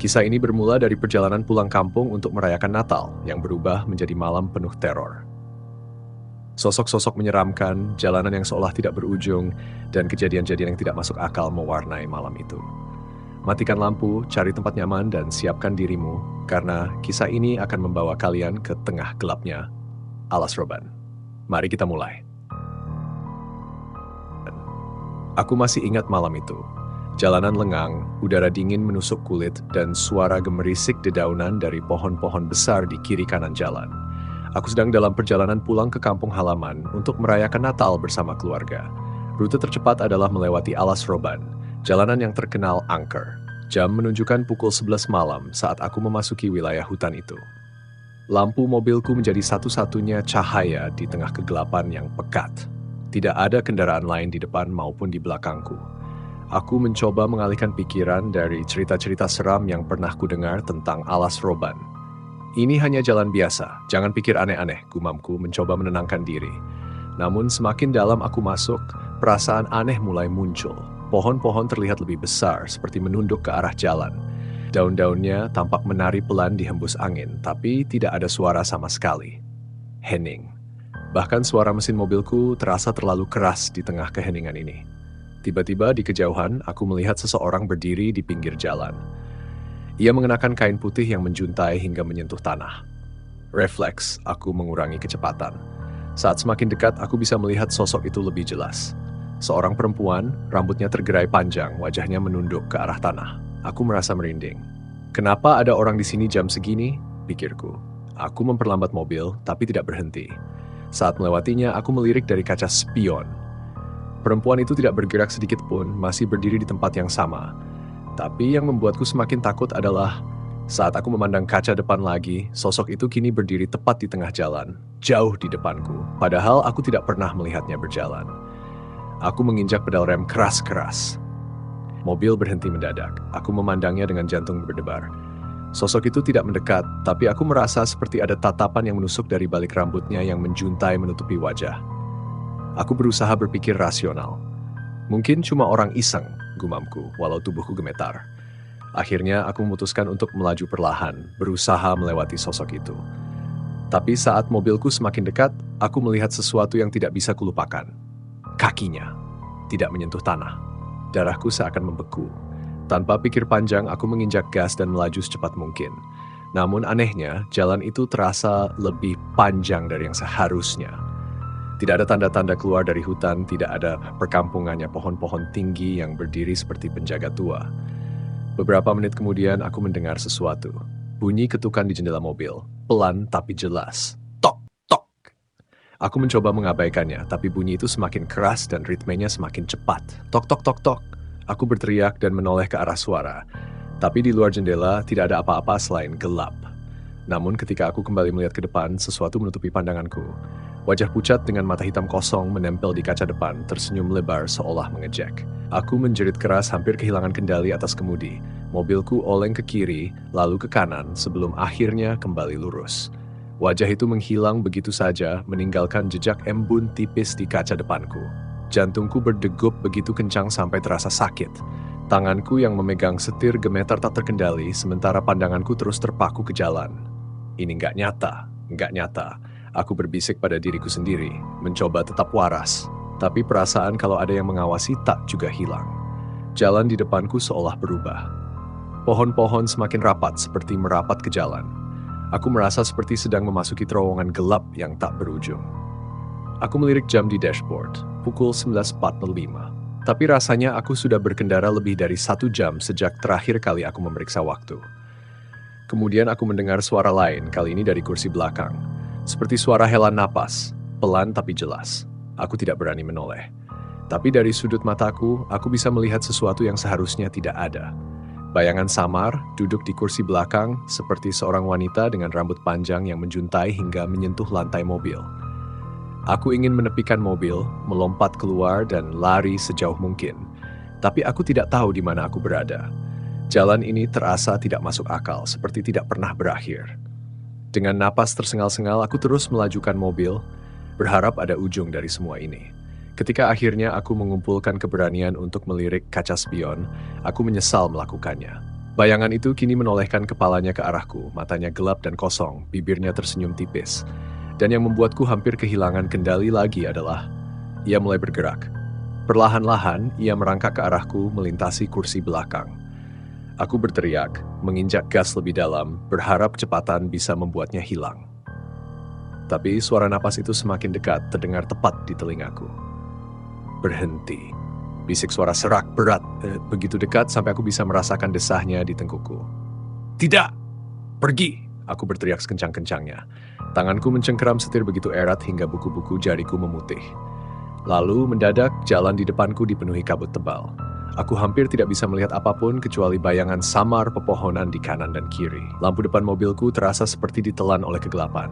Kisah ini bermula dari perjalanan pulang kampung untuk merayakan Natal yang berubah menjadi malam penuh teror. Sosok-sosok menyeramkan, jalanan yang seolah tidak berujung, dan kejadian-kejadian yang tidak masuk akal mewarnai malam itu. Matikan lampu, cari tempat nyaman, dan siapkan dirimu, karena kisah ini akan membawa kalian ke tengah gelapnya Alas Roban. Mari kita mulai. Aku masih ingat malam itu. Jalanan lengang, udara dingin menusuk kulit, dan suara gemerisik dedaunan dari pohon-pohon besar di kiri kanan jalan. Aku sedang dalam perjalanan pulang ke kampung halaman untuk merayakan Natal bersama keluarga. Rute tercepat adalah melewati Alas Roban, jalanan yang terkenal angker. Jam menunjukkan pukul 11 malam saat aku memasuki wilayah hutan itu. Lampu mobilku menjadi satu-satunya cahaya di tengah kegelapan yang pekat. Tidak ada kendaraan lain di depan maupun di belakangku. Aku mencoba mengalihkan pikiran dari cerita-cerita seram yang pernah kudengar tentang Alas Roban. Ini hanya jalan biasa, jangan pikir aneh-aneh, gumamku mencoba menenangkan diri. Namun semakin dalam aku masuk, perasaan aneh mulai muncul. Pohon-pohon terlihat lebih besar, seperti menunduk ke arah jalan. Daun-daunnya tampak menari pelan di hembus angin, tapi tidak ada suara sama sekali. Hening. Bahkan suara mesin mobilku terasa terlalu keras di tengah keheningan ini. Tiba-tiba di kejauhan, aku melihat seseorang berdiri di pinggir jalan. Ia mengenakan kain putih yang menjuntai hingga menyentuh tanah. Refleks, aku mengurangi kecepatan. Saat semakin dekat, aku bisa melihat sosok itu lebih jelas. Seorang perempuan, rambutnya tergerai panjang, wajahnya menunduk ke arah tanah. Aku merasa merinding. Kenapa ada orang di sini jam segini? Pikirku. Aku memperlambat mobil, tapi tidak berhenti. Saat melewatinya, aku melirik dari kaca spion. Perempuan itu tidak bergerak sedikit pun, masih berdiri di tempat yang sama. Tapi yang membuatku semakin takut adalah saat aku memandang kaca depan lagi, sosok itu kini berdiri tepat di tengah jalan, jauh di depanku. Padahal aku tidak pernah melihatnya berjalan. Aku menginjak pedal rem keras-keras. Mobil berhenti mendadak. Aku memandangnya dengan jantung berdebar. Sosok itu tidak mendekat, tapi aku merasa seperti ada tatapan yang menusuk dari balik rambutnya yang menjuntai menutupi wajah. Aku berusaha berpikir rasional. Mungkin cuma orang iseng, gumamku, walau tubuhku gemetar. Akhirnya aku memutuskan untuk melaju perlahan, berusaha melewati sosok itu. Tapi saat mobilku semakin dekat, aku melihat sesuatu yang tidak bisa kulupakan. Kakinya tidak menyentuh tanah. Darahku seakan membeku. Tanpa pikir panjang, aku menginjak gas dan melaju secepat mungkin. Namun anehnya, jalan itu terasa lebih panjang dari yang seharusnya. Tidak ada tanda-tanda keluar dari hutan, tidak ada perkampungannya pohon-pohon tinggi yang berdiri seperti penjaga tua. Beberapa menit kemudian aku mendengar sesuatu. Bunyi ketukan di jendela mobil, pelan tapi jelas. Tok, tok. Aku mencoba mengabaikannya, tapi bunyi itu semakin keras dan ritmenya semakin cepat. Tok, tok, tok, tok. Aku berteriak dan menoleh ke arah suara. Tapi di luar jendela tidak ada apa-apa selain gelap. Namun ketika aku kembali melihat ke depan, sesuatu menutupi pandanganku. Wajah pucat dengan mata hitam kosong menempel di kaca depan, tersenyum lebar seolah mengejek. Aku menjerit keras hampir kehilangan kendali atas kemudi. Mobilku oleng ke kiri, lalu ke kanan sebelum akhirnya kembali lurus. Wajah itu menghilang begitu saja, meninggalkan jejak embun tipis di kaca depanku. Jantungku berdegup begitu kencang sampai terasa sakit. Tanganku yang memegang setir gemetar tak terkendali, sementara pandanganku terus terpaku ke jalan. Ini nggak nyata, nggak nyata. Aku berbisik pada diriku sendiri, mencoba tetap waras. Tapi perasaan kalau ada yang mengawasi tak juga hilang. Jalan di depanku seolah berubah. Pohon-pohon semakin rapat seperti merapat ke jalan. Aku merasa seperti sedang memasuki terowongan gelap yang tak berujung. Aku melirik jam di dashboard, pukul 19.45. Tapi rasanya aku sudah berkendara lebih dari 1 jam sejak terakhir kali aku memeriksa waktu. Kemudian aku mendengar suara lain, kali ini dari kursi belakang. Seperti suara hela napas, pelan tapi jelas. Aku tidak berani menoleh. Tapi dari sudut mataku, aku bisa melihat sesuatu yang seharusnya tidak ada. Bayangan samar, duduk di kursi belakang, seperti seorang wanita dengan rambut panjang yang menjuntai hingga menyentuh lantai mobil. Aku ingin menepikan mobil, melompat keluar dan lari sejauh mungkin. Tapi aku tidak tahu di mana aku berada. Jalan ini terasa tidak masuk akal, seperti tidak pernah berakhir. Dengan napas tersengal-sengal, aku terus melajukan mobil, berharap ada ujung dari semua ini. Ketika akhirnya aku mengumpulkan keberanian untuk melirik kaca spion, aku menyesal melakukannya. Bayangan itu kini menolehkan kepalanya ke arahku, matanya gelap dan kosong, bibirnya tersenyum tipis. Dan yang membuatku hampir kehilangan kendali lagi adalah, ia mulai bergerak. Perlahan-lahan, ia merangkak ke arahku melintasi kursi belakang. Aku berteriak, menginjak gas lebih dalam, berharap kecepatan bisa membuatnya hilang. Tapi suara napas itu semakin dekat, terdengar tepat di telingaku. Berhenti. Bisik suara serak berat, begitu dekat sampai aku bisa merasakan desahnya di tengkukku. Tidak! Pergi! Aku berteriak sekencang-kencangnya. Tanganku mencengkeram setir begitu erat hingga buku-buku jariku memutih. Lalu mendadak jalan di depanku dipenuhi kabut tebal. Aku hampir tidak bisa melihat apapun kecuali bayangan samar pepohonan di kanan dan kiri. Lampu depan mobilku terasa seperti ditelan oleh kegelapan.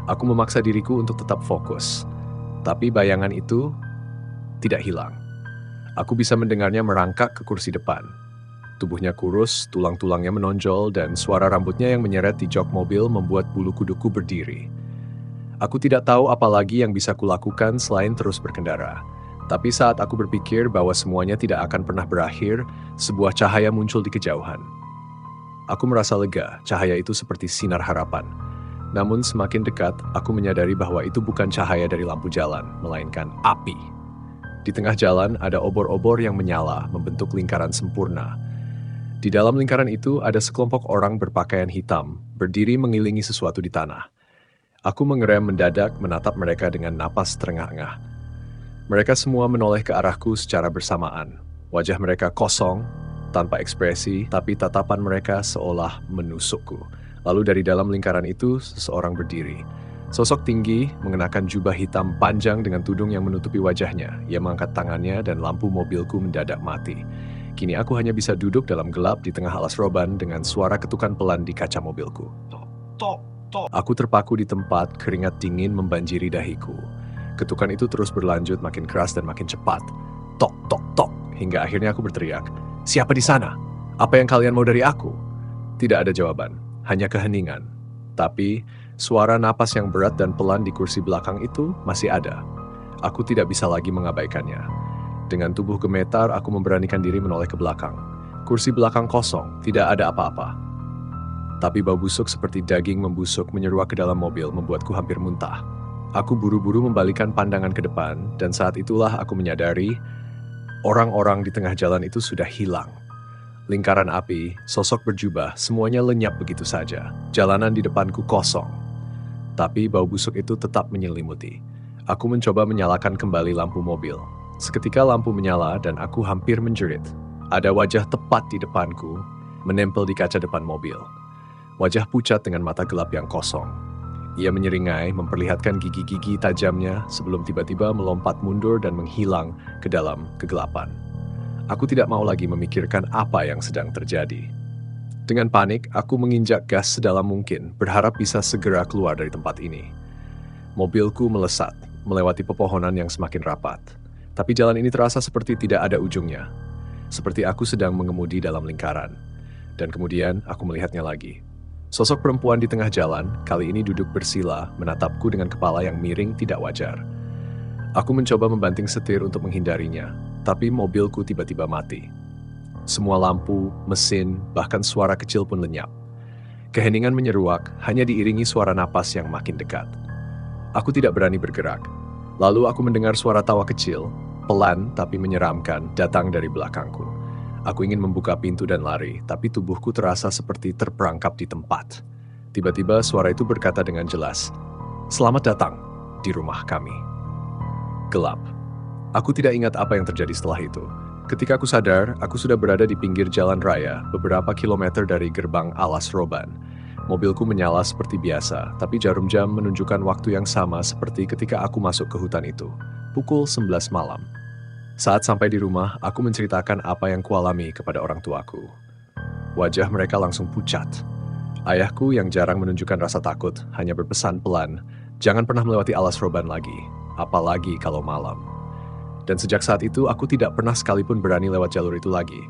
Aku memaksa diriku untuk tetap fokus. Tapi bayangan itu tidak hilang. Aku bisa mendengarnya merangkak ke kursi depan. Tubuhnya kurus, tulang-tulangnya menonjol, dan suara rambutnya yang menyeret di jok mobil membuat bulu kuduku berdiri. Aku tidak tahu apa lagi yang bisa kulakukan selain terus berkendara. Tapi saat aku berpikir bahwa semuanya tidak akan pernah berakhir, sebuah cahaya muncul di kejauhan. Aku merasa lega, cahaya itu seperti sinar harapan. Namun semakin dekat, aku menyadari bahwa itu bukan cahaya dari lampu jalan, melainkan api. Di tengah jalan ada obor-obor yang menyala, membentuk lingkaran sempurna. Di dalam lingkaran itu ada sekelompok orang berpakaian hitam, berdiri mengelilingi sesuatu di tanah. Aku mengerem mendadak menatap mereka dengan napas terengah-engah. Mereka semua menoleh ke arahku secara bersamaan. Wajah mereka kosong, tanpa ekspresi, tapi tatapan mereka seolah menusukku. Lalu dari dalam lingkaran itu, seseorang berdiri. Sosok tinggi, mengenakan jubah hitam panjang dengan tudung yang menutupi wajahnya. Ia mengangkat tangannya dan lampu mobilku mendadak mati. Kini aku hanya bisa duduk dalam gelap di tengah alas roban dengan suara ketukan pelan di kaca mobilku. Tok. Aku terpaku di tempat, keringat dingin membanjiri dahiku. Ketukan itu terus berlanjut makin keras dan makin cepat. Tok, hingga akhirnya aku berteriak. Siapa di sana? Apa yang kalian mau dari aku? Tidak ada jawaban, hanya keheningan. Tapi, suara napas yang berat dan pelan di kursi belakang itu masih ada. Aku tidak bisa lagi mengabaikannya. Dengan tubuh gemetar, aku memberanikan diri menoleh ke belakang. Kursi belakang kosong, tidak ada apa-apa. Tapi bau busuk seperti daging membusuk menyeruak ke dalam mobil membuatku hampir muntah. Aku buru-buru membalikan pandangan ke depan, dan saat itulah aku menyadari orang-orang di tengah jalan itu sudah hilang. Lingkaran api, sosok berjubah, semuanya lenyap begitu saja. Jalanan di depanku kosong. Tapi bau busuk itu tetap menyelimuti. Aku mencoba menyalakan kembali lampu mobil. Seketika lampu menyala dan aku hampir menjerit. Ada wajah tepat di depanku, menempel di kaca depan mobil. Wajah pucat dengan mata gelap yang kosong. Ia menyeringai, memperlihatkan gigi-gigi tajamnya sebelum tiba-tiba melompat mundur dan menghilang ke dalam kegelapan. Aku tidak mau lagi memikirkan apa yang sedang terjadi. Dengan panik, aku menginjak gas sedalam mungkin, berharap bisa segera keluar dari tempat ini. Mobilku melesat, melewati pepohonan yang semakin rapat. Tapi jalan ini terasa seperti tidak ada ujungnya. Seperti aku sedang mengemudi dalam lingkaran. Dan kemudian aku melihatnya lagi. Sosok perempuan di tengah jalan, kali ini duduk bersila, menatapku dengan kepala yang miring tidak wajar. Aku mencoba membanting setir untuk menghindarinya, tapi mobilku tiba-tiba mati. Semua lampu, mesin, bahkan suara kecil pun lenyap. Keheningan menyeruak, hanya diiringi suara napas yang makin dekat. Aku tidak berani bergerak. Lalu aku mendengar suara tawa kecil, pelan tapi menyeramkan, datang dari belakangku. Aku ingin membuka pintu dan lari, tapi tubuhku terasa seperti terperangkap di tempat. Tiba-tiba suara itu berkata dengan jelas, "Selamat datang di rumah kami." Gelap. Aku tidak ingat apa yang terjadi setelah itu. Ketika aku sadar, aku sudah berada di pinggir jalan raya, beberapa kilometer dari gerbang alas roban. Mobilku menyala seperti biasa, tapi jarum jam menunjukkan waktu yang sama seperti ketika aku masuk ke hutan itu, pukul 11 malam. Saat sampai di rumah, aku menceritakan apa yang kualami kepada orang tuaku. Wajah mereka langsung pucat. Ayahku yang jarang menunjukkan rasa takut, hanya berpesan pelan, jangan pernah melewati alas roban lagi, apalagi kalau malam. Dan sejak saat itu, aku tidak pernah sekalipun berani lewat jalur itu lagi.